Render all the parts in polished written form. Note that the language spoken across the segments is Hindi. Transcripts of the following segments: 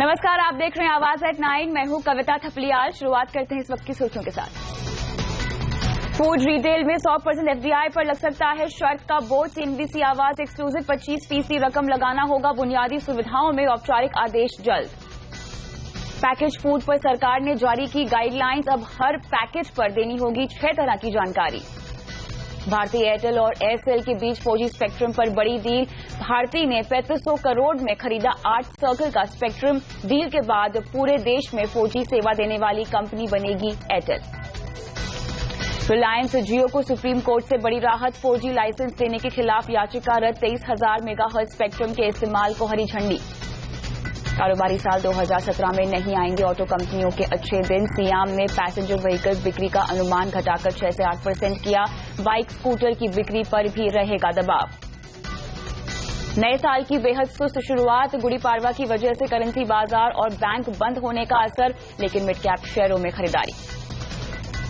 नमस्कार, आप देख रहे हैं आवाज एट 9। मैं हूं कविता थपलियाल। शुरुआत करते हैं इस वक्त की सुर्खियों के साथ। फूड रिटेल में 100% एफडीआई पर लग सकता है शर्त का बोझ। सीएनबीसी आवाज एक्सक्लूसिव 25% रकम लगाना होगा। बुनियादी सुविधाओं में औपचारिक आदेश जल्द। पैकेज फूड पर सरकार ने जारी की गाइडलाइंस। अब हर पैकेज पर देनी होगी 6 तरह की जानकारी। भारती एयरटेल और एयरसेल के बीच 4G स्पेक्ट्रम पर बड़ी डील। भारती ने 3500 करोड़ में खरीदा 8 सर्कल का स्पेक्ट्रम। डील के बाद पूरे देश में 4G सेवा देने वाली कंपनी बनेगी एयरटेल। रिलायंस जियो को सुप्रीम कोर्ट से बड़ी राहत। 4G लाइसेंस देने के खिलाफ याचिका रद्द। 23,000 मेगाहर्ट्ज स्पेक्ट्रम के इस्तेमाल को हरी झंडी। कारोबारी साल 2017 में नहीं आएंगे ऑटो कंपनियों के अच्छे दिन। सियाम ने पैसेंजर व्हीकल्स बिक्री का अनुमान घटाकर 6 से 8% किया। बाइक स्कूटर की बिक्री पर भी रहेगा दबाव। नए साल की बेहद सुस्त शुरुआत। गुड़ी पाड़वा की वजह से करेंसी बाजार और बैंक बंद होने का असर, लेकिन मिड कैप शेयरों में खरीदारी।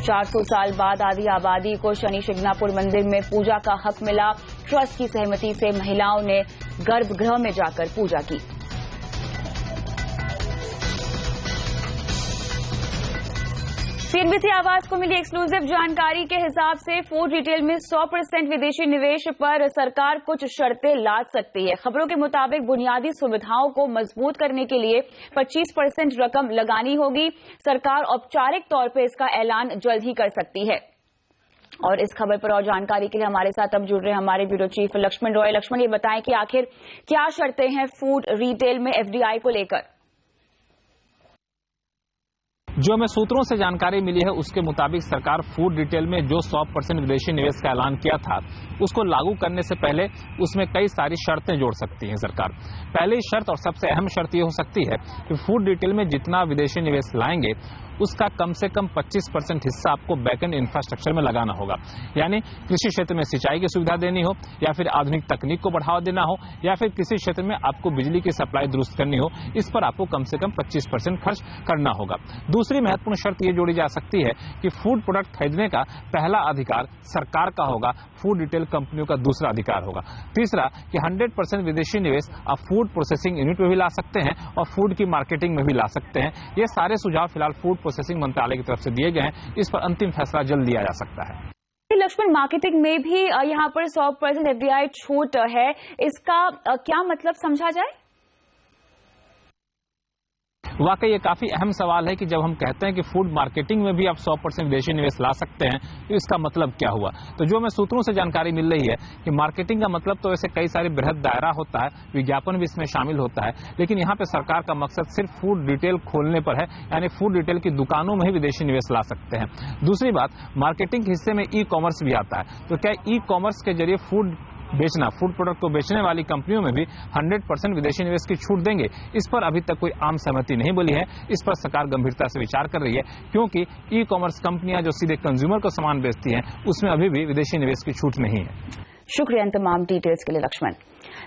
400 साल बाद आदि आबादी को शनि शिंगणापुर मंदिर में पूजा का हक मिला। ट्रस्ट की सहमति से महिलाओं ने गर्भगृह में जाकर पूजा की। सीएनबीसी आवाज को मिली एक्सक्लूसिव जानकारी के हिसाब से फूड रिटेल में 100% विदेशी निवेश पर सरकार कुछ शर्तें लाद सकती है। खबरों के मुताबिक बुनियादी सुविधाओं को मजबूत करने के लिए 25% रकम लगानी होगी। सरकार औपचारिक तौर पर इसका ऐलान जल्द ही कर सकती है। और इस खबर पर और जानकारी के लिए हमारे साथ अब जुड़ रहे हमारे ब्यूरो चीफ लक्ष्मण रॉय। लक्ष्मण, ये बताएं कि आखिर क्या शर्तें हैं फूड रिटेल में एफडीआई को लेकर? जो हमें सूत्रों से जानकारी मिली है उसके मुताबिक सरकार फूड रिटेल में जो 100% विदेशी निवेश का ऐलान किया था उसको लागू करने से पहले उसमें कई सारी शर्तें जोड़ सकती है सरकार। पहली शर्त और सबसे अहम शर्त ये हो सकती है कि फूड रिटेल में जितना विदेशी निवेश लाएंगे उसका कम से कम 25% हिस्सा आपको बैकएंड इंफ्रास्ट्रक्चर में लगाना होगा। यानी कृषि क्षेत्र में सिंचाई की सुविधा देनी हो, या फिर आधुनिक तकनीक को बढ़ावा देना हो, या फिर किसी क्षेत्र में आपको बिजली की सप्लाई दुरुस्त करनी हो, इस पर आपको कम से कम 25% खर्च करना होगा। दूसरी महत्वपूर्ण शर्त ये जोड़ी जा सकती है कि फूड प्रोडक्ट खरीदने का पहला अधिकार सरकार का होगा, फूड रिटेल कंपनियों का दूसरा अधिकार होगा। तीसरा कि 100% विदेशी निवेश आप फूड प्रोसेसिंग यूनिट में भी ला सकते हैं और फूड की मार्केटिंग में भी ला सकते हैं। ये सारे सुझाव फिलहाल फूड प्रोसेसिंग मंत्रालय की तरफ से दिए गए हैं। इस पर अंतिम फैसला जल्द लिया जा सकता है। लक्ष्मण, मार्केटिंग में भी यहाँ पर 100% एफडीआई छूट है, इसका क्या मतलब समझा जाए? वाकई ये काफी अहम सवाल है कि जब हम कहते हैं कि फूड मार्केटिंग में भी आप 100% विदेशी निवेश ला सकते हैं तो इसका मतलब क्या हुआ। तो जो हमें सूत्रों से जानकारी मिल रही है कि मार्केटिंग का मतलब तो ऐसे कई सारे बृहद दायरा होता है, विज्ञापन भी इसमें शामिल होता है, लेकिन यहाँ पे सरकार का मकसद सिर्फ फूड रिटेल खोलने पर है, यानी फूड रिटेल की दुकानों में ही विदेशी निवेश ला सकते हैं। दूसरी बात, मार्केटिंग के हिस्से में ई कॉमर्स भी आता है, तो क्या ई कॉमर्स के जरिए फूड प्रोडक्ट को बेचने वाली कंपनियों में भी 100% विदेशी निवेश की छूट देंगे? इस पर अभी तक कोई आम सहमति नहीं बोली है। इस पर सरकार गंभीरता से विचार कर रही है, क्योंकि ई कॉमर्स कंपनियां जो सीधे कंज्यूमर को सामान बेचती हैं उसमें अभी भी विदेशी निवेश की छूट नहीं है। शुक्रिया तमाम डिटेल्स के लिए लक्ष्मण।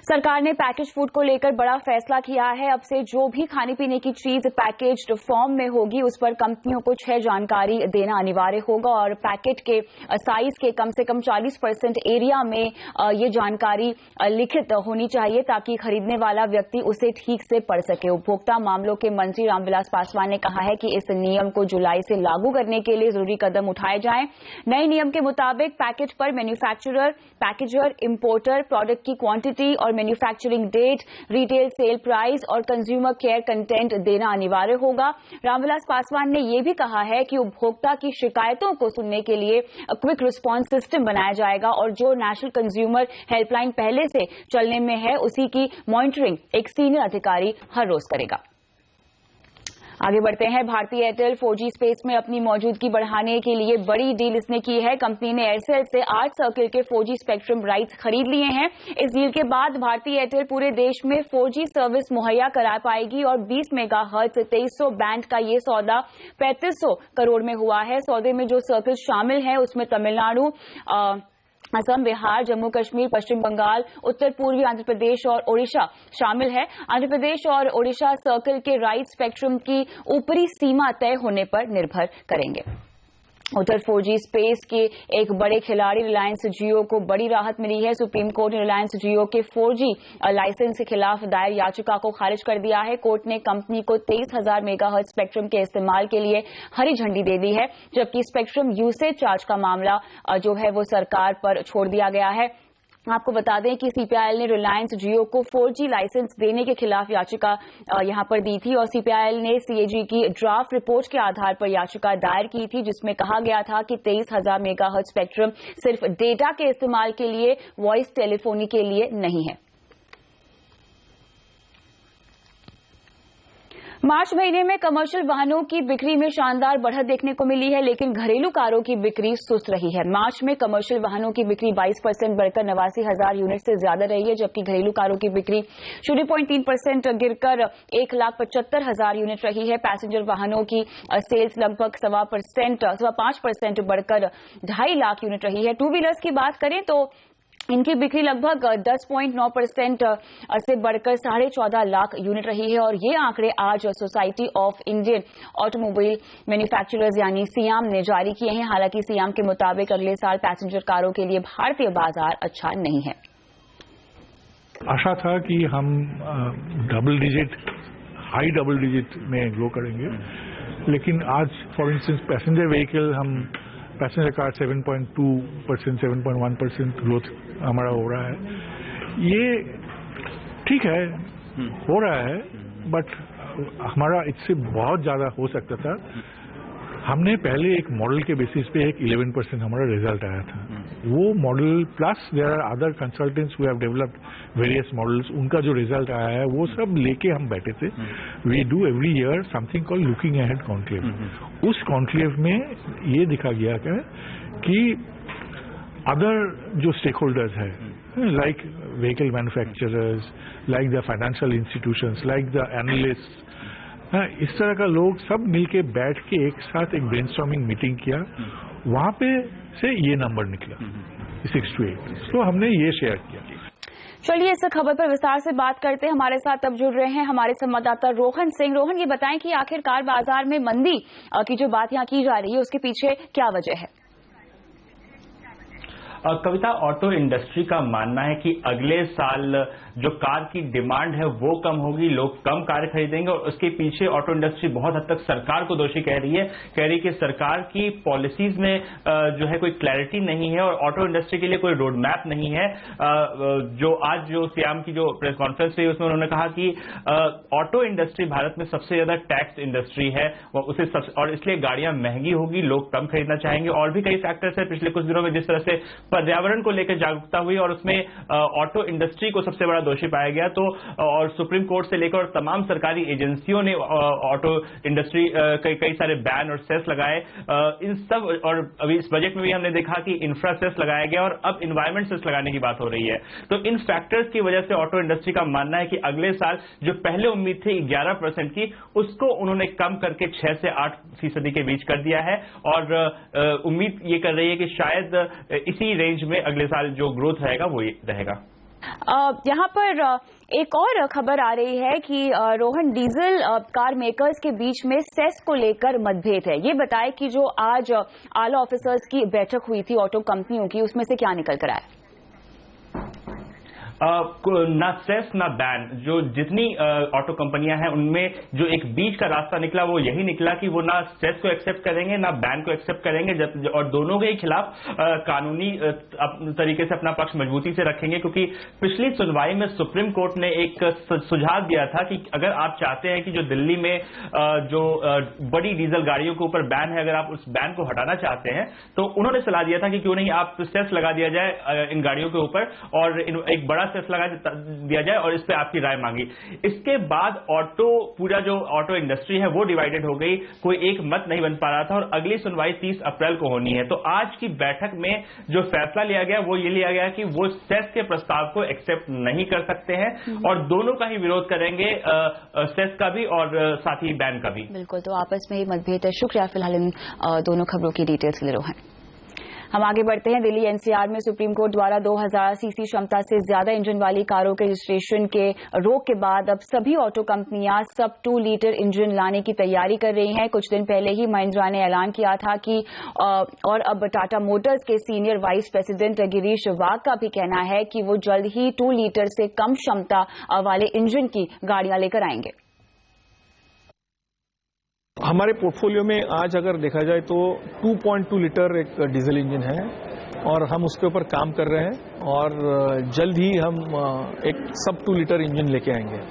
सरकार ने पैकेज फूड को लेकर बड़ा फैसला किया है। अब से जो भी खाने पीने की चीज पैकेज्ड फॉर्म में होगी उस पर कंपनियों को 6 जानकारी देना अनिवार्य होगा और पैकेट के साइज के कम से कम 40% एरिया में ये जानकारी लिखित होनी चाहिए ताकि खरीदने वाला व्यक्ति उसे ठीक से पढ़ सके। उपभोक्ता मामलों के मंत्री रामविलास पासवान ने कहा है कि इस नियम को जुलाई से लागू करने के लिए जरूरी कदम उठाए जाएं। नए नियम के मुताबिक पैकेट पर मैन्युफैक्चरर, पैकेजर, इंपोर्टर, प्रोडक्ट की क्वांटिटी और manufacturing date, retail sale price और कंज्यूमर केयर कंटेंट देना अनिवार्य होगा। रामविलास पासवान ने यह भी कहा है कि उपभोक्ता की शिकायतों को सुनने के लिए क्विक रिस्पांस सिस्टम बनाया जाएगा और जो नेशनल कंज्यूमर हेल्पलाइन पहले से चलने में है उसी की मॉनिटरिंग एक सीनियर अधिकारी हर रोज करेगा। आगे बढ़ते हैं। भारती एयरटेल 4G स्पेस में अपनी मौजूदगी बढ़ाने के लिए बड़ी डील इसने की है। कंपनी ने एयरसेल से 8 सर्कल के 4G स्पेक्ट्रम राइट्स खरीद लिए हैं। इस डील के बाद भारती एयरटेल पूरे देश में 4G सर्विस मुहैया करा पाएगी और 20 मेगाहर्ट्ज 2300 बैंड का ये सौदा 3500 करोड़ में हुआ है। सौदे में जो सर्कल शामिल हैं उसमें तमिलनाडु, असम, बिहार, जम्मू कश्मीर, पश्चिम बंगाल, उत्तर पूर्वी आंध्र प्रदेश और ओडिशा शामिल है। आंध्र प्रदेश और ओडिशा सर्कल के राइट स्पेक्ट्रम की ऊपरी सीमा तय होने पर निर्भर करेंगे। उधर 4G स्पेस के एक बड़े खिलाड़ी रिलायंस जियो को बड़ी राहत मिली है। सुप्रीम कोर्ट ने रिलायंस जियो के 4G लाइसेंस के खिलाफ दायर याचिका को खारिज कर दिया है। कोर्ट ने कंपनी को 23,000 मेगाहर्ट्ज स्पेक्ट्रम के इस्तेमाल के लिए हरी झंडी दे दी है, जबकि स्पेक्ट्रम यूसेज चार्ज का मामला जो है वो सरकार पर छोड़ दिया गया है। आपको बता दें कि सीपीआईएल ने रिलायंस जियो को 4G लाइसेंस देने के खिलाफ याचिका यहां पर दी थी और सीपीआईएल ने सीएजी की ड्राफ्ट रिपोर्ट के आधार पर याचिका दायर की थी, जिसमें कहा गया था कि 23,000 मेगाहर्ट्ज स्पेक्ट्रम सिर्फ डेटा के इस्तेमाल के लिए, वॉइस टेलीफोनी के लिए नहीं है। मार्च महीने में कमर्शियल वाहनों की बिक्री में शानदार बढ़त देखने को मिली है, लेकिन घरेलू कारों की बिक्री सुस्त रही है। मार्च में कमर्शियल वाहनों की बिक्री 22% बढ़कर 89,000 यूनिट से ज्यादा रही है, जबकि घरेलू कारों की बिक्री 0.3% गिरकर 1,75,000 यूनिट रही है। पैसेंजर वाहनों की सेल्स लगभग 5% बढ़कर 2.5 लाख यूनिट रही है। टू व्हीलर्स की बात करें तो इनकी बिक्री लगभग 10.9% से बढ़कर 14.5 लाख यूनिट रही है और ये आंकड़े आज society of Indian automobile manufacturers यानी सियाम ने जारी किए हैं। हालांकि सियाम के मुताबिक अगले साल पैसेंजर कारों के लिए भारतीय बाजार अच्छा नहीं है। आशा था कि हम हाई डबल डिजिट में ग्रो करेंगे, लेकिन आज for instance passenger vehicle passenger car 7.2%, 7.1% growth हमारा हो रहा है। ये ठीक है, हो रहा है, बट हमारा इससे बहुत ज्यादा हो सकता था। हमने पहले एक मॉडल के बेसिस पे एक 11% हमारा रिजल्ट आया था। वो model plus there are other consultants who have developed various models, उनका जो रिजल्ट आया है वो सब लेके हम बैठे थे। We do every year something called looking ahead conclave. उस कॉन्क्लेव में ये दिखा गया कि अदर जो स्टेक होल्डर्स है, like vehicle manufacturers, like the financial institutions, like the analyst, इस तरह का लोग सब मिलके बैठ के एक साथ एक ब्रेनस्टॉर्मिंग मीटिंग किया। वहां पे से ये नंबर निकला 6 to 8। तो हमने ये शेयर किया। चलिए इस खबर पर विस्तार से बात करते हैं। हमारे साथ अब जुड़ रहे हैं हमारे संवाददाता रोहन सिंह। रोहन, ये बताएं कि आखिरकार बाजार में मंदी की जो बात यहाँ की जा रही है उसके पीछे क्या वजह है? कविता, ऑटो इंडस्ट्री का मानना है कि अगले साल जो कार की डिमांड है वो कम होगी, लोग कम कार खरीदेंगे और उसके पीछे ऑटो इंडस्ट्री बहुत हद तक सरकार को दोषी कह रही है कि सरकार की पॉलिसीज में जो है कोई क्लैरिटी नहीं है और ऑटो इंडस्ट्री के लिए कोई रोड मैप नहीं है। जो आज जो सियाम की जो प्रेस कॉन्फ्रेंस हुई उसमें उन्होंने कहा कि ऑटो इंडस्ट्री भारत में सबसे ज्यादा टैक्स इंडस्ट्री है और इसलिए गाड़ियां महंगी होगी, लोग कम खरीदना चाहेंगे। और भी कई फैक्टर्स है। पिछले कुछ दिनों में जिस तरह से पर्यावरण को लेकर जागरूकता हुई और उसमें ऑटो इंडस्ट्री को सबसे बड़ा दोषी पाया गया, तो और सुप्रीम कोर्ट से लेकर तमाम सरकारी एजेंसियों ने ऑटो इंडस्ट्री कई सारे बैन और सेस लगाए। इन सब और अभी इस बजट में भी हमने देखा कि इंफ्रा सेस लगाया गया और अब इन्वायरमेंट सेस लगाने की बात हो रही है। तो इन फैक्टर्स की वजह से ऑटो इंडस्ट्री का मानना है कि अगले साल जो पहले उम्मीद थी 11% की, उसको उन्होंने कम करके 6 से 8% के बीच कर दिया है और उम्मीद ये कर रही है कि शायद इसी रेंज में अगले साल जो ग्रोथ रहेगा वो रहेगा। यहाँ पर एक और खबर आ रही है कि रोहन, डीजल कार मेकर्स के बीच में सेस को लेकर मतभेद है। ये बताएं कि जो आज आला ऑफिसर्स की बैठक हुई थी ऑटो कंपनियों की, उसमें से क्या निकल कर आया? ना सेस ना बैन, जो जितनी ऑटो कंपनियां हैं उनमें जो एक बीच का रास्ता निकला वो यही निकला कि वो ना सेस को एक्सेप्ट करेंगे ना बैन को एक्सेप्ट करेंगे और दोनों के खिलाफ कानूनी तरीके से अपना पक्ष मजबूती से रखेंगे। क्योंकि पिछली सुनवाई में सुप्रीम कोर्ट ने एक सुझाव दिया था कि अगर आप चाहते हैं कि जो दिल्ली में जो बड़ी डीजल गाड़ियों के ऊपर बैन है, अगर आप उस बैन को हटाना चाहते हैं तो उन्होंने सलाह दिया था कि क्यों नहीं आप सेस लगा दिया जाए इन गाड़ियों के ऊपर और एक बड़ा सेस लगा दिया जाए और इस पे आपकी राय मांगी। इसके बाद पूरा जो ऑटो इंडस्ट्री है वो डिवाइडेड हो गई, कोई एक मत नहीं बन पा रहा था और अगली सुनवाई 30 अप्रैल को होनी है। तो आज की बैठक में जो फैसला लिया गया वो ये लिया गया कि वो सेस के प्रस्ताव को एक्सेप्ट नहीं कर सकते हैं और दोनों का ही विरोध करेंगे, सेस का भी और साथ ही बैन का भी। बिल्कुल, तो आपस में ही मतभेद है। शुक्रिया फिलहाल इन दोनों खबरों की डिटेल्स के लिए रोहन। हम आगे बढ़ते हैं। दिल्ली एनसीआर में सुप्रीम कोर्ट द्वारा 2000 सीसी क्षमता से ज्यादा इंजन वाली कारों के रजिस्ट्रेशन के रोक के बाद अब सभी ऑटो कंपनियां सब 2 लीटर इंजन लाने की तैयारी कर रही हैं। कुछ दिन पहले ही महिंद्रा ने ऐलान किया था कि और अब टाटा मोटर्स के सीनियर वाइस प्रेसिडेंट गिरीश वाघ का भी कहना है कि वो जल्द ही 2 लीटर से कम क्षमता वाले इंजन की गाड़ियां लेकर आएंगे। हमारे पोर्टफोलियो में आज अगर देखा जाए तो 2.2 लीटर एक डीजल इंजन है और हम उसके ऊपर काम कर रहे हैं और जल्द ही हम एक सब 2 लीटर इंजन लेके आएंगे।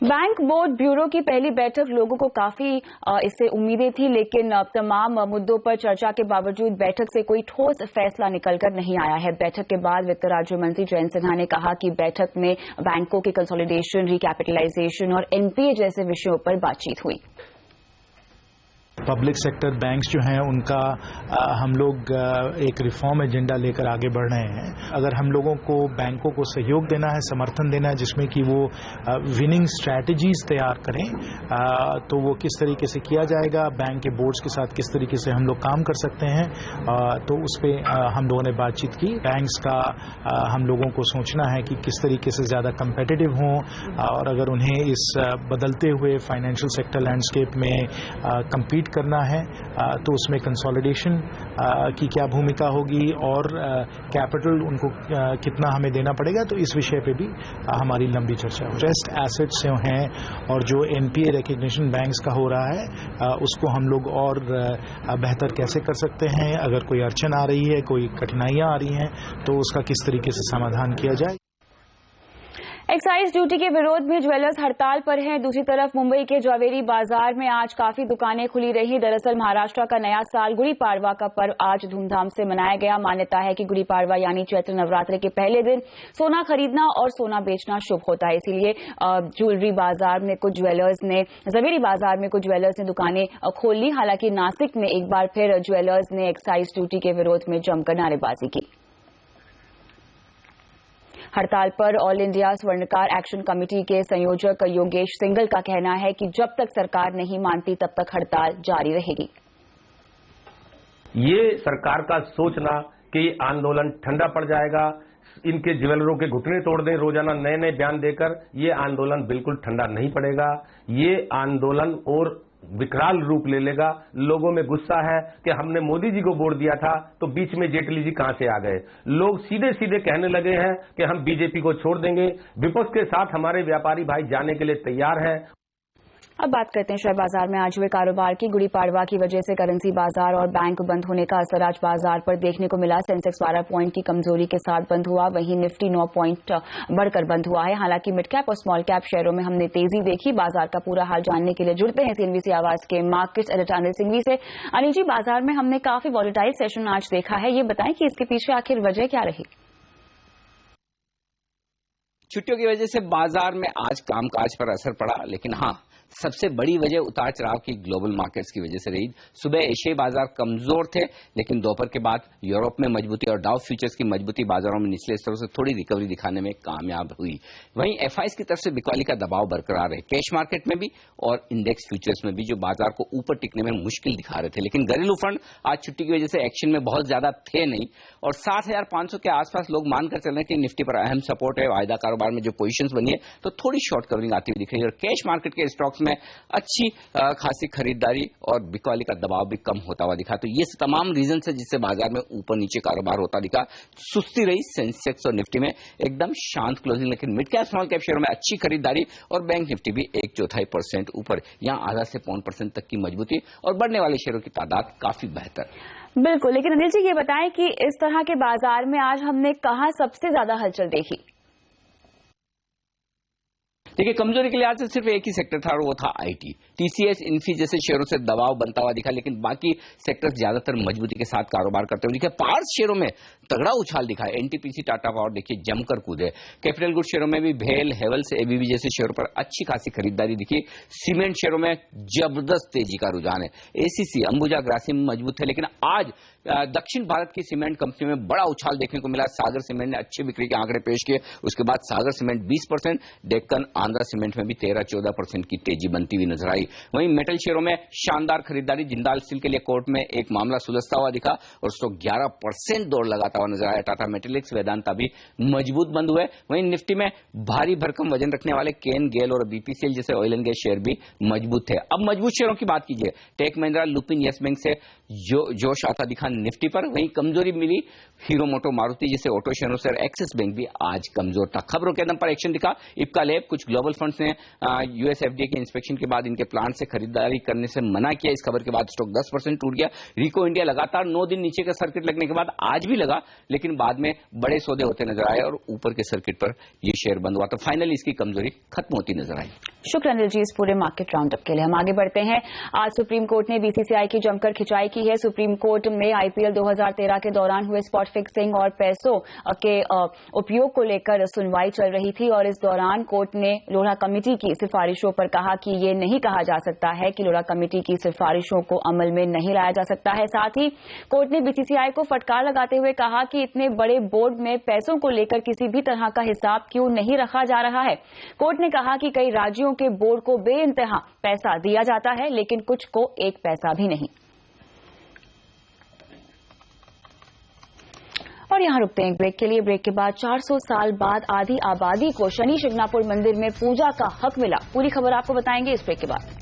बैंक बोर्ड ब्यूरो की पहली बैठक लोगों को काफी इससे उम्मीदें थी, लेकिन तमाम मुद्दों पर चर्चा के बावजूद बैठक से कोई ठोस फैसला निकलकर नहीं आया है। बैठक के बाद वित्त राज्य मंत्री जयंत सिन्हा ने कहा कि बैठक में बैंकों के कंसोलिडेशन, रिकैपिटलाइजेशन और एनपीए जैसे विषयों पर बातचीत हुई। पब्लिक सेक्टर बैंक्स जो हैं उनका हम लोग एक रिफॉर्म एजेंडा लेकर आगे बढ़ रहे हैं। अगर हम लोगों को बैंकों को सहयोग देना है, समर्थन देना है, जिसमें कि वो विनिंग स्ट्रैटेजीज तैयार करें, तो वो किस तरीके से किया जाएगा, बैंक के बोर्ड्स के साथ किस तरीके से हम लोग काम कर सकते हैं, तो उस पर हम लोगों ने बातचीत की। बैंक्स का हम लोगों को सोचना है कि किस तरीके से ज़्यादा कंपेटिटिव हों और अगर उन्हें इस बदलते हुए फाइनेंशियल सेक्टर लैंडस्केप में कम्पीट करना है तो उसमें कंसोलिडेशन की क्या भूमिका होगी और कैपिटल उनको कितना हमें देना पड़ेगा, तो इस विषय पे भी हमारी लंबी चर्चा हो। स्ट्रेस्ड एसेट्स जो हैं और जो एनपीए रिकग्निशन बैंक्स का हो रहा है उसको हम लोग और बेहतर कैसे कर सकते हैं, अगर कोई अड़चन आ रही है, कोई कठिनाइयां आ रही हैं तो उसका किस तरीके से समाधान किया जाए। एक्साइज ड्यूटी के विरोध में ज्वेलर्स हड़ताल पर हैं। दूसरी तरफ मुंबई के जवेरी बाजार में आज काफी दुकानें खुली रही। दरअसल महाराष्ट्र का नया साल गुड़ी पाड़वा का पर्व आज धूमधाम से मनाया गया। मान्यता है कि गुड़ी पाड़वा यानी चैत्र नवरात्र के पहले दिन सोना खरीदना और सोना बेचना शुभ होता है, इसीलिए ज्वेलरी बाजार में कुछ ज्वेलर्स ने जवेरी बाजार में कुछ ज्वेलर्स ने दुकानें खोल ली। हालांकि नासिक में एक बार फिर ज्वेलर्स ने एक्साइज ड्यूटी के विरोध में जमकर नारेबाजी की। हड़ताल पर ऑल इंडिया स्वर्णकार एक्शन कमेटी के संयोजक योगेश सिंगल का कहना है कि जब तक सरकार नहीं मानती तब तक हड़ताल जारी रहेगी। ये सरकार का सोचना कि आंदोलन ठंडा पड़ जाएगा, इनके ज्वेलरों के घुटने तोड़ दें रोजाना नए नए बयान देकर, ये आंदोलन बिल्कुल ठंडा नहीं पड़ेगा। ये आंदोलन और विकराल रूप ले लेगा। लोगों में गुस्सा है कि हमने मोदी जी को वोट दिया था तो बीच में जेटली जी कहां से आ गए। लोग सीधे सीधे कहने लगे हैं कि हम बीजेपी को छोड़ देंगे। विपक्ष के साथ हमारे व्यापारी भाई जाने के लिए तैयार हैं। अब बात करते हैं शेयर बाजार में आज हुए कारोबार की। गुड़ी पाड़वा की वजह से करेंसी बाजार और बैंक बंद होने का असर आज बाजार पर देखने को मिला। सेंसेक्स 12 पॉइंट की कमजोरी के साथ बंद हुआ, वहीं निफ्टी 9 पॉइंट बढ़कर बंद हुआ है। हालांकि मिड कैप और स्मॉल कैप शेयरों में हमने तेजी देखी। बाजार का पूरा हाल जानने के लिए जुड़ते हैं सीएनबी से आवाज के मार्केट एडिटर अनिल सिंघवी से। अनिल जी, बाजार में हमने काफी वॉलेटाइल सेशन आज देखा है, ये बताएं कि इसके पीछे आखिर वजह क्या रही? छुट्टियों की वजह से बाजार में आज कामकाज पर असर पड़ा, लेकिन हाँ, सबसे बड़ी वजह उतार चढ़ाव की ग्लोबल मार्केट्स की वजह से रही। सुबह एशियाई बाजार कमजोर थे, लेकिन दोपहर के बाद यूरोप में मजबूती और डाउ फ्यूचर्स की मजबूती बाजारों में निचले स्तरों से थोड़ी रिकवरी दिखाने में कामयाब हुई। वहीं एफआईएस की तरफ से बिकवाली का दबाव बरकरार है, कैश मार्केट में भी और इंडेक्स फ्यूचर्स में भी, जो बाजार को ऊपर टिकने में मुश्किल दिखा रहे थे। लेकिन घरेलू फंड आज छुट्टी की वजह से एक्शन में बहुत ज्यादा थे नहीं और 60,500 के आसपास लोग मानकर चल रहे हैं कि निफ्टी पर अहम सपोर्ट है। वायदा कारोबार में जो पोजीशंस बनी है तो थोड़ी शॉर्ट कवरिंग आती हुई दिख रही है और कैश मार्केट के स्टॉक्स में अच्छी खासी खरीदारी और बिकवाली का दबाव भी कम होता हुआ दिखा। तो ये तमाम रीजन है जिससे बाजार में ऊपर नीचे कारोबार होता दिखा। सुस्ती रही सेंसेक्स और निफ्टी में एकदम शांत क्लोजिंग, लेकिन मिड कैप स्मॉल कैप शेयरों में अच्छी खरीदारी और बैंक निफ्टी भी 1/4% ऊपर, यहाँ आधा से 1% तक की मजबूती और बढ़ने वाले शेयरों की तादाद काफी बेहतर। बिल्कुल, लेकिन अनिल जी ये बताएं कि इस तरह के बाजार में आज हमने कहां सबसे ज्यादा हलचल देखी? देखिए, कमजोरी के लिहाज से सिर्फ एक ही सेक्टर था और वो था आईटी। टीसीएस, इन्फी जैसे शेयरों से दबाव बनता हुआ दिखा, लेकिन बाकी सेक्टर्स ज्यादातर मजबूती के साथ कारोबार करते हुए दिखे। पावर्स शेयरों में तगड़ा उछाल दिखा है। एनटीपीसी, टाटा पावर देखिए जमकर कूदे। कैपिटल गुड शेयरों में भी भेल, हेवल्स, एबीबी जैसे शेयरों पर अच्छी खासी खरीदारी दिखी। सीमेंट शेयरों में जबरदस्त तेजी का रुझान है। एसीसी, अंबुजा, ग्रासिम मजबूत है, लेकिन आज दक्षिण भारत की सीमेंट कंपनी में बड़ा उछाल देखने को मिला। सागर सीमेंट ने अच्छी बिक्री के आंकड़े पेश किए, उसके बाद सागर सीमेंट 20%, डेक्कन आंध्रा सीमेंट में भी 13-14% की तेजी बनती हुई नजर आई। वहीं मेटल शेयरों में शानदार खरीदारी, जिंदाल स्टील के लिए कोर्ट में एक मामला सुलझता हुआ दिखा और स्टॉक 11% दौड़ लगाता हुआ नजर आया। टाटा मेटेलिक्स, वेदांता भी मजबूत बंद हुए। वहीं निफ्टी में भारी भरकम वजन रखने वाले केन, गेल और बीपीसीएल जैसे ऑयल एंड गैस शेयर भी मजबूत थे। अब मजबूत शेयरों की बात कीजिए। Tech Mahindra, Lupin, Yes Bank से जोश आता दिखा निफ्टी पर। वहीं कमजोरी मिली हीरो मोटो, मारुति जैसे ऑटो शेयरों से। एक्सिस बैंक भी आज कमजोर था। खबरों के दम पर एक्शन दिखा इप्का लैब। कुछ ग्लोबल फंड्स ने यूएस एफडीए के इंस्पेक्शन के बाद इनके प्लांट से खरीदारी करने से मना किया। इस खबर के बाद स्टॉक 10% टूट गया। रिको इंडिया लगातार 9 दिन नीचे का सर्किट लगने के बाद आज भी लगा, लेकिन बाद में बड़े सौदे होते नजर आए और ऊपर के सर्किट पर यह शेयर बंद हुआ। तो फाइनली इसकी कमजोरी खत्म होती नजर आई। शुक्र अनिल जी इस पूरे मार्केट राउंड अप के लिए। हम आगे बढ़ते हैं। आज सुप्रीम कोर्ट ने बीसीसीआई की जमकर खिंचाई की है। सुप्रीम कोर्ट में आईपीएल 2013 के दौरान हुए स्पॉट फिक्सिंग और पैसों के उपयोग को लेकर सुनवाई चल रही थी और इस दौरान कोर्ट ने लोढ़ा कमेटी की सिफारिशों पर कहा कि ये नहीं कहा जा सकता है कि लोढ़ा कमेटी की सिफारिशों को अमल में नहीं लाया जा सकता है। साथ ही कोर्ट ने बीसीसीआई को फटकार लगाते हुए कहा कि इतने बड़े बोर्ड में पैसों को लेकर किसी भी तरह का हिसाब क्यों नहीं रखा जा रहा है। कोर्ट ने कहा कि कई राज्यों के बोर्ड को बेइंतहा पैसा दिया जाता है, लेकिन कुछ को एक पैसा भी नहीं। और यहां रुकते हैं एक ब्रेक के लिए। ब्रेक के बाद 400 साल बाद आधी आबादी को शनि शिंगणापुर मंदिर में पूजा का हक मिला। पूरी खबर आपको बताएंगे इस ब्रेक के बाद।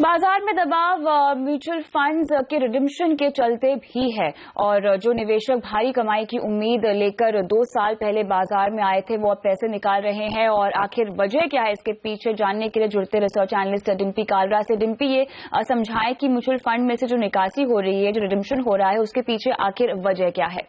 बाजार में दबाव म्यूचुअल फंड्स के रिडिम्पशन के चलते भी है और जो निवेशक भारी कमाई की उम्मीद लेकर 2 साल पहले बाजार में आए थे वो अब पैसे निकाल रहे हैं। और आखिर वजह क्या है इसके पीछे जानने के लिए जुड़ते रिसर्च एनालिस्ट डिम्पी कालरा से। डिम्पी, ये समझाएं कि म्यूचुअल फंड में से जो निकासी हो रही है, जो रिडिम्पशन हो रहा है, उसके पीछे आखिर वजह क्या है?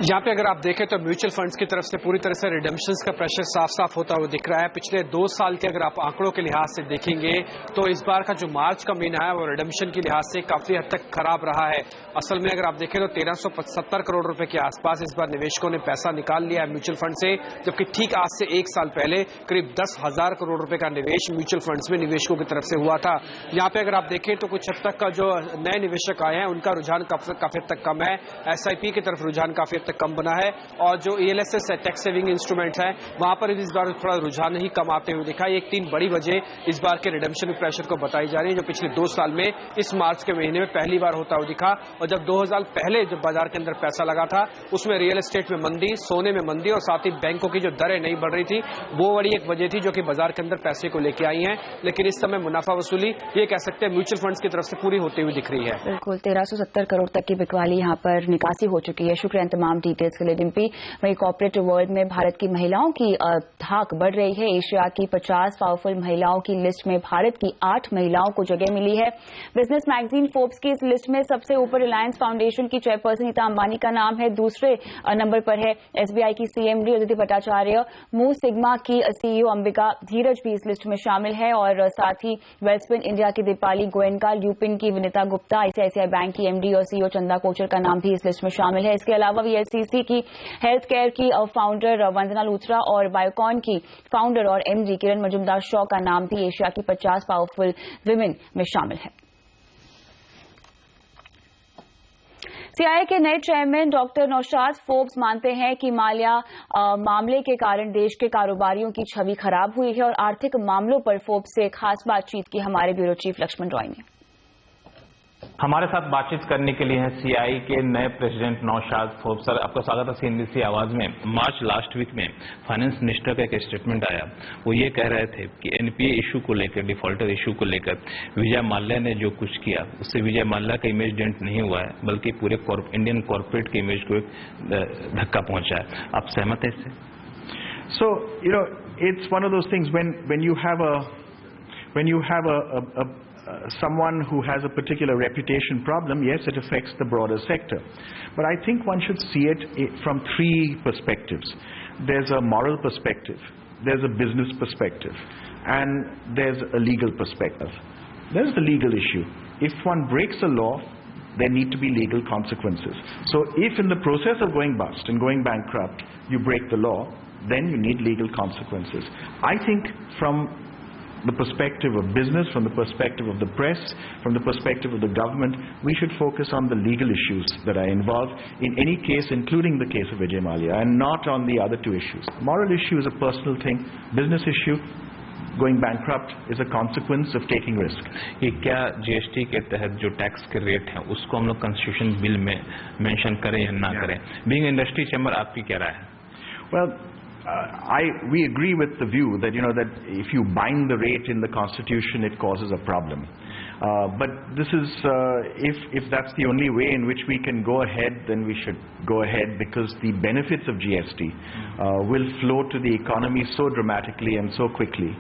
यहाँ पे अगर आप देखें तो म्यूचुअल फंड्स की तरफ से पूरी तरह से रिडेम्पशंस का प्रेशर साफ साफ होता हुआ दिख रहा है। पिछले 2 साल के अगर आप आंकड़ों के लिहाज से देखेंगे तो इस बार का जो मार्च का महीना है वो रिडेम्पशन के लिहाज से काफी हद तक खराब रहा है। असल में अगर आप देखें तो 1370 करोड़ रुपए के आसपास इस बार निवेशकों ने पैसा निकाल लिया है म्यूचुअल फंड से, जबकि ठीक आज से 1 साल पहले करीब 10,000 करोड़ रुपए का निवेश म्यूचुअल फंड्स में निवेशकों की तरफ से हुआ था। यहाँ पे अगर आप देखें तो कुछ हद तक का जो नए निवेशक आए हैं उनका रुझान काफी हद तक कम है। एसआईपी की तरफ रुझान काफी हद तक कम बना है और जो ईएलएसएस है, टैक्स सेविंग इंस्ट्रूमेंट्स है, वहां पर इस बार थोड़ा रुझान ही कम आते हुए दिखा। एक 3 बड़ी वजह इस बार के रिडेम्पशन प्रेशर को बताई जा रही है, जो पिछले 2 साल में इस मार्च के महीने में पहली बार होता हुआ दिखा। और जब 2000 पहले जब बाजार के अंदर पैसा लगा था उसमें रियल एस्टेट में मंदी, सोने में मंदी और साथ ही बैंकों की जो दरें नहीं बढ़ रही थी, वो बड़ी एक वजह थी जो कि बाजार के अंदर पैसे को लेके आई है। लेकिन इस समय मुनाफा वसूली ये कह सकते हैं म्यूचुअल फंड्स की तरफ से पूरी होती हुई दिख रही है। बिल्कुल, 1370 करोड़ तक की बिकवाली यहाँ पर निकासी हो चुकी है। शुक्रिया तमाम डिटेल्स के लिए डिम्पी। वहीं कॉर्पोरेट वर्ल्ड में भारत की महिलाओं की धाक बढ़ रही है। एशिया की 50 पावरफुल महिलाओं की लिस्ट में भारत की 8 महिलाओं को जगह मिली है। बिजनेस मैगजीन फोर्ब्स की इस लिस्ट में सबसे ऊपर रिलायंस फाउंडेशन की चेयरपर्सन नीता अंबानी का नाम है। दूसरे नंबर पर है एसबीआई की CMD Aditi Bhattacharya. Move sigma की सीईओ अंबिका धीरज भी इस लिस्ट में शामिल है और साथ ही वेल्सपिन इंडिया की दीपाली गोयनका, ल्यूपिन की विनीता गुप्ता, आईसीआईसीआई बैंक की एमडी और सीईओ चंदा कोचर का नाम भी इस लिस्ट में शामिल है। इसके अलावा वीएलसीसी की हेल्थ केयर की फाउंडर वंदना लूथरा और बायोकॉन की फाउंडर और एमडी किरण मजुमदार शॉ का नाम भी एशिया की 50 पावरफुल विमेन में शामिल है। सीआईए के नए चेयरमैन डॉक्टर नौशाद फोर्ब्स मानते हैं कि माल्या मामले के कारण देश के कारोबारियों की छवि खराब हुई है और आर्थिक मामलों पर फोर्ब्स से खास बातचीत की हमारे ब्यूरो चीफ लक्ष्मण रॉय ने। हमारे साथ बातचीत करने के लिए हैं सीआईए के नए प्रेसिडेंट नौशाद फोर्ब्स। सर, आपका स्वागत है सीएनबीसी आवाज में। मार्च लास्ट वीक में फाइनेंस मिनिस्टर का एक स्टेटमेंट आया, वो ये कह रहे थे कि एनपीए इशू को लेकर, डिफॉल्टर इशू को लेकर विजय माल्या ने जो कुछ किया उससे विजय माल्या का इमेज डेंट नहीं हुआ है, बल्कि पूरे इंडियन कॉर्पोरेट के इमेज को एक धक्का पहुंचा है। आप सहमत हैं इससे? So, it's one of those things when you have someone who has a particular reputation problem, yes, it affects the broader sector. But I think one should see it from 3 perspectives. There's a moral perspective, there's a business perspective, and there's a legal perspective. There's the legal issue. If one breaks a law, there need to be legal consequences. So if in the process of going bust and going bankrupt, you break the law, then you need legal consequences. I think from the perspective of business, from the perspective of the press, from the perspective of the government, we should focus on the legal issues that are involved in any case, including the case of Vijay Mallya, and not on the other two issues. Moral issue is a personal thing. Business issue, going bankrupt, is a consequence of taking risk. ये क्या जीएसटी के तहत जो टैक्स के रेट हैं उसको हम लोग कॉन्स्टिट्यूशन बिल में मेंशन करें या ना करें? बीइंग इंडस्ट्री चैम्बर, आपकी क्या राय है? Well, we agree with the view that, you know, that if you bind the rate in the Constitution, it causes a problem. But this is, if that's the only way in which we can go ahead, then we should go ahead, because the benefits of GST will flow to the economy so dramatically and so quickly.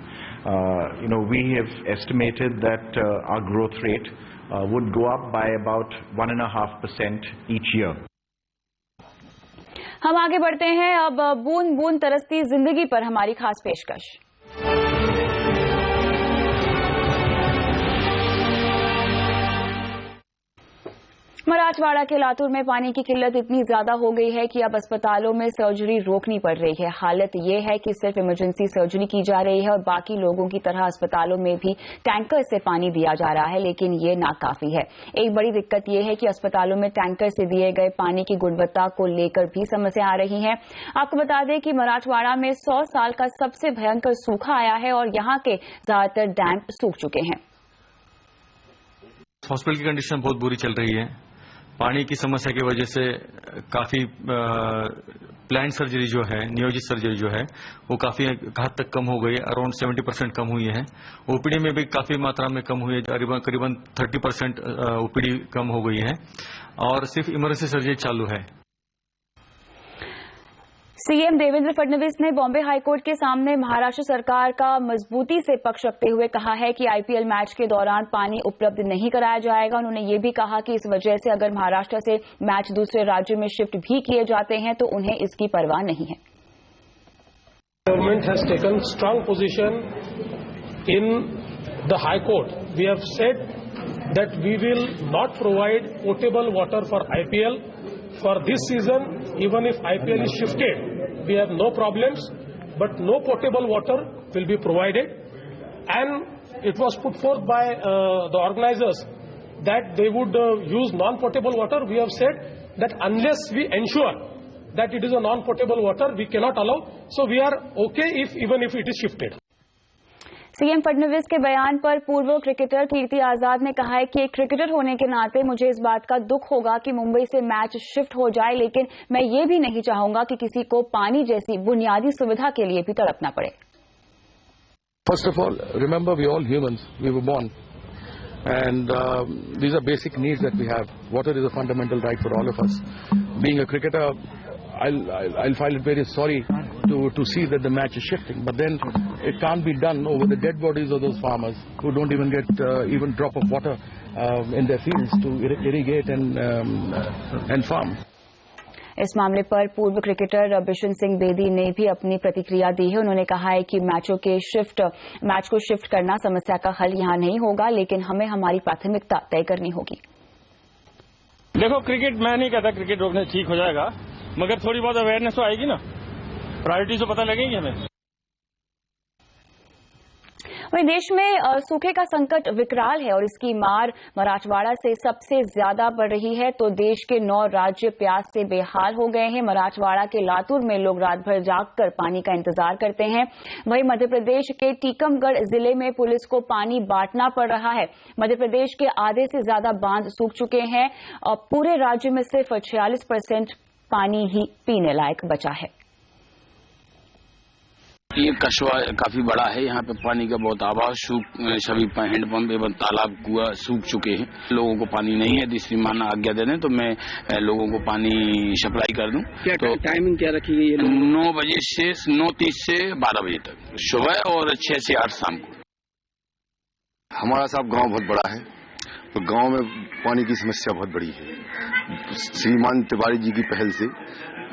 You know, we have estimated that our growth rate would go up by about 1.5% each year. हम आगे बढ़ते हैं अब बूंद बूंद तरसती जिंदगी पर हमारी खास पेशकश। मराठवाड़ा के लातूर में पानी की किल्लत इतनी ज्यादा हो गई है कि अब अस्पतालों में सर्जरी रोकनी पड़ रही है। हालत ये है कि सिर्फ इमरजेंसी सर्जरी की जा रही है और बाकी लोगों की तरह अस्पतालों में भी टैंकर से पानी दिया जा रहा है, लेकिन ये नाकाफी है। एक बड़ी दिक्कत ये है कि अस्पतालों में टैंकर से दिए गए पानी की गुणवत्ता को लेकर भी समस्या आ रही है। आपको बता दें कि मराठवाड़ा में 100 साल का सबसे भयंकर सूखा आया है और यहाँ के ज्यादातर डैम सूख चुके हैं। हॉस्पिटल की कंडीशन बहुत बुरी चल रही है। पानी की समस्या की वजह से काफी प्लान सर्जरी जो है, नियोजित सर्जरी जो है, वो काफी हद तक कम हो गई है। अराउंड 70% कम हुई है। ओपीडी में भी काफी मात्रा में कम हुई है, करीबन 30% ओपीडी कम हो गई है और सिर्फ इमरजेंसी सर्जरी चालू है। सीएम देवेंद्र फडणवीस ने बॉम्बे हाईकोर्ट के सामने महाराष्ट्र सरकार का मजबूती से पक्ष रखते हुए कहा है कि आईपीएल मैच के दौरान पानी उपलब्ध नहीं कराया जाएगा। उन्होंने ये भी कहा कि इस वजह से अगर महाराष्ट्र से मैच दूसरे राज्य में शिफ्ट भी किए जाते हैं तो उन्हें इसकी परवाह नहीं है। Government has taken strong position in the high court. We have said that we will not provide portable water for IPL for this season. Even if IPL is shifted, we have no problems, but no potable water will be provided. And it was put forth by the organizers that they would use non-potable water. We have said that unless we ensure that it is a non-potable water, we cannot allow. So we are okay even if it is shifted. CM Fadnavis के बयान पर पूर्व क्रिकेटर कीर्ति आजाद ने कहा है कि एक क्रिकेटर होने के नाते मुझे इस बात का दुख होगा कि मुंबई से मैच शिफ्ट हो जाए, लेकिन मैं ये भी नहीं चाहूंगा कि किसी को पानी जैसी बुनियादी सुविधा के लिए भी तड़पना पड़े। First of all, remember we all humans, we were born and these are basic needs that we have. Water is a fundamental right for all of us. Being a cricketer, I'll find it very sorry to see that the match is shifting, but then it can't be done over the dead bodies of those farmers who don't even get even drop of water in their fields to irrigate and farm. इस मामले पर पूर्व क्रिकेटर बिशन सिंह बेदी ने भी अपनी प्रतिक्रिया दी है। उन्होंने कहा है कि मैच को शिफ्ट करना समस्या का हल यहां नहीं होगा, लेकिन हमें हमारी प्राथमिकता तय करनी होगी। देखो, क्रिकेट मैं नहीं कहता क्रिकेट रोकने ठीक हो जाएगा, मगर थोड़ी बहुत अवेयरनेस तो आएगी ना, प्रायोरिटी तो पता लगेगी हमें। वहीं देश में सूखे का संकट विकराल है और इसकी मार मराठवाड़ा से सबसे ज्यादा बढ़ रही है, तो देश के 9 राज्य प्यास से बेहाल हो गए हैं। मराठवाड़ा के लातूर में लोग रात भर जागकर पानी का इंतजार करते हैं। वहीं मध्य प्रदेश के टीकमगढ़ जिले में पुलिस को पानी बांटना पड़ रहा है। मध्य प्रदेश के आधे से ज्यादा बांध सूख चुके हैं और पूरे राज्य में सिर्फ 46% पानी ही पीने लायक बचा है। ये कस्बा काफी बड़ा है, यहाँ पे पानी का बहुत अभाव, सभी हैंडपंप एवं तालाब कुआं सूख चुके हैं। लोगों को पानी नहीं है। श्रीमान आज्ञा दे दें तो मैं लोगों को पानी सप्लाई कर दूं। क्या तो टाइमिंग क्या रखी गई है? 9 बजे से 9:30 से 12 बजे तक सुबह और 6 से 8 शाम को। हमारा साहब गांव बहुत बड़ा है, तो गांव में पानी की समस्या बहुत बड़ी है। श्रीमान तिवारी जी की पहल से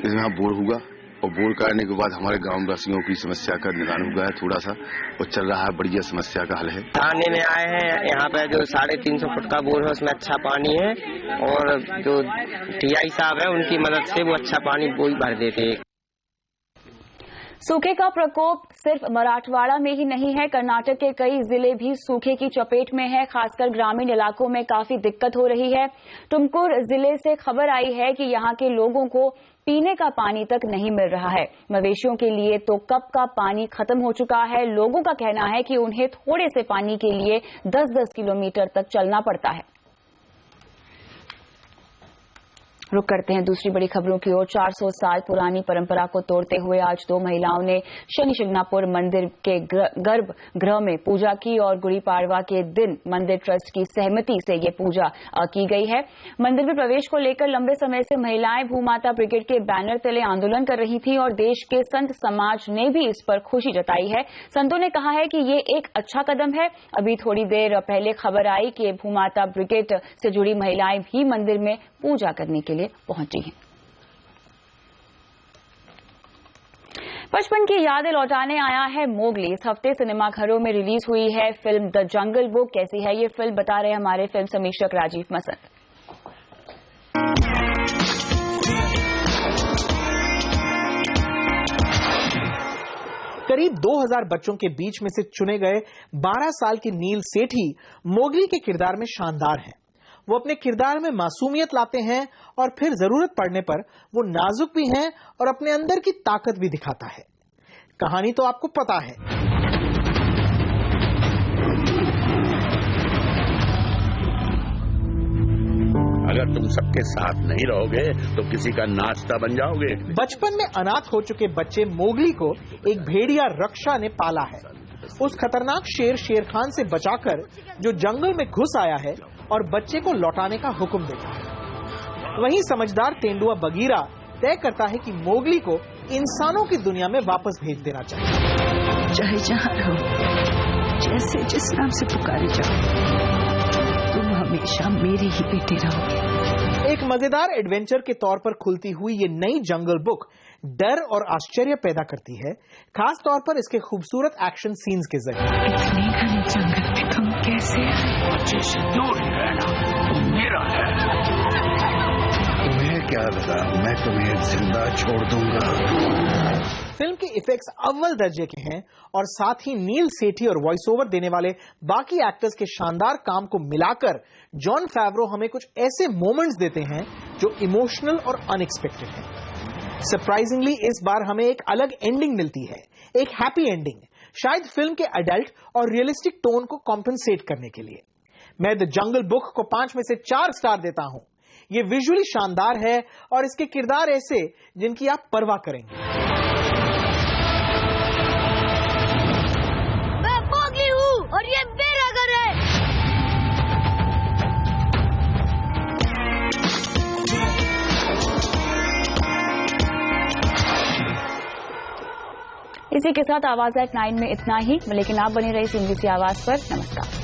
इसमें बोर हुआ और बोर करने के बाद हमारे गांव वासियों की समस्या का निदान हुआ है थोड़ा सा, और चल रहा है, बढ़िया समस्या का हल है। थाने में आए हैं, यहाँ पे जो 350 फुट का बोर है उसमें अच्छा पानी है और जो टीआई साहब है उनकी मदद से वो अच्छा पानी बोई भर देते हैं। सूखे का प्रकोप सिर्फ मराठवाड़ा में ही नहीं है, कर्नाटक के कई जिले भी सूखे की चपेट में है। खासकर ग्रामीण इलाकों में काफी दिक्कत हो रही है। तुमकुर जिले से खबर आई है कि यहां के लोगों को पीने का पानी तक नहीं मिल रहा है। मवेशियों के लिए तो कप का पानी खत्म हो चुका है। लोगों का कहना है कि उन्हें थोड़े से पानी के लिए 10-10 किलोमीटर तक चलना पड़ता है। रुक करते हैं दूसरी बड़ी खबरों की ओर। 400 साल पुरानी परंपरा को तोड़ते हुए आज 2 महिलाओं ने शनि शिंगणापुर मंदिर के गर्भगृह में पूजा की और गुड़ी पाड़वा के दिन मंदिर ट्रस्ट की सहमति से ये पूजा की गई है। मंदिर में प्रवेश को लेकर लंबे समय से महिलाएं भूमाता ब्रिगेड के बैनर तले आंदोलन कर रही थी और देश के संत समाज ने भी इस पर खुशी जताई है। संतों ने कहा है कि ये एक अच्छा कदम है। अभी थोड़ी देर पहले खबर आई कि भूमाता ब्रिगेड से जुड़ी महिलाएं भी मंदिर में पूजा करने के लिए पहुंची हैं। बचपन की यादें लौटाने आया है मोगली। इस हफ्ते सिनेमाघरों में रिलीज हुई है फिल्म द जंगल बुक। कैसी है ये फिल्म, बता रहे हमारे फिल्म समीक्षक राजीव मसंद। करीब 2000 बच्चों के बीच में से चुने गए 12 साल की नील सेठी मोगली के किरदार में शानदार हैं। वो अपने किरदार में मासूमियत लाते हैं और फिर जरूरत पड़ने पर वो नाजुक भी हैं और अपने अंदर की ताकत भी दिखाता है। कहानी तो आपको पता है। अगर तुम सबके साथ नहीं रहोगे तो किसी का नाश्ता बन जाओगे। बचपन में अनाथ हो चुके बच्चे मोगली को एक भेड़िया रक्षा ने पाला है। उस खतरनाक शेर शेरखान से बचाकर जो जंगल में घुस आया है और बच्चे को लौटाने का हुक्म देता है। वहीं समझदार तेंदुआ बगीरा तय करता है कि मोगली को इंसानों की दुनिया में वापस भेज देना चाहिए। चाहे जहां रहो, जैसे जिस नाम से पुकारे जाओ, तुम हमेशा मेरी ही बेटी रहोगे। एक मजेदार एडवेंचर के तौर पर खुलती हुई ये नई जंगल बुक डर और आश्चर्य पैदा करती है, खास तौर पर इसके खूबसूरत एक्शन सीन्स के जरिए। इतने घने जंगल में तुम कैसे आए? बच्चे से दूर ही रहना, मेरा है। तुम्हें क्या लगा मैं तुम्हें जिंदा छोड़ दूंगा? फिल्म के इफेक्ट्स अव्वल दर्जे के हैं और साथ ही नील सेठी और वॉइस ओवर देने वाले बाकी एक्टर्स के शानदार काम को मिलाकर जॉन फेवरो हमें कुछ ऐसे मोमेंट्स देते हैं जो इमोशनल और अनएक्सपेक्टेड हैं। सरप्राइजिंगली इस बार हमें एक अलग एंडिंग मिलती है, एक हैप्पी एंडिंग, शायद फिल्म के अडल्ट और रियलिस्टिक टोन को कॉम्पेंसेट करने के लिए। मैं द जंगल बुक को 5 में से 4 स्टार देता हूं। ये विजुअली शानदार है और इसके किरदार ऐसे जिनकी आप परवाह करेंगे। मैं मोगली हूं और ये मेरा घर है। इसी के साथ आवाज एट 9 में इतना ही, लेकिन आप बने रही CNBC आवाज पर। नमस्कार।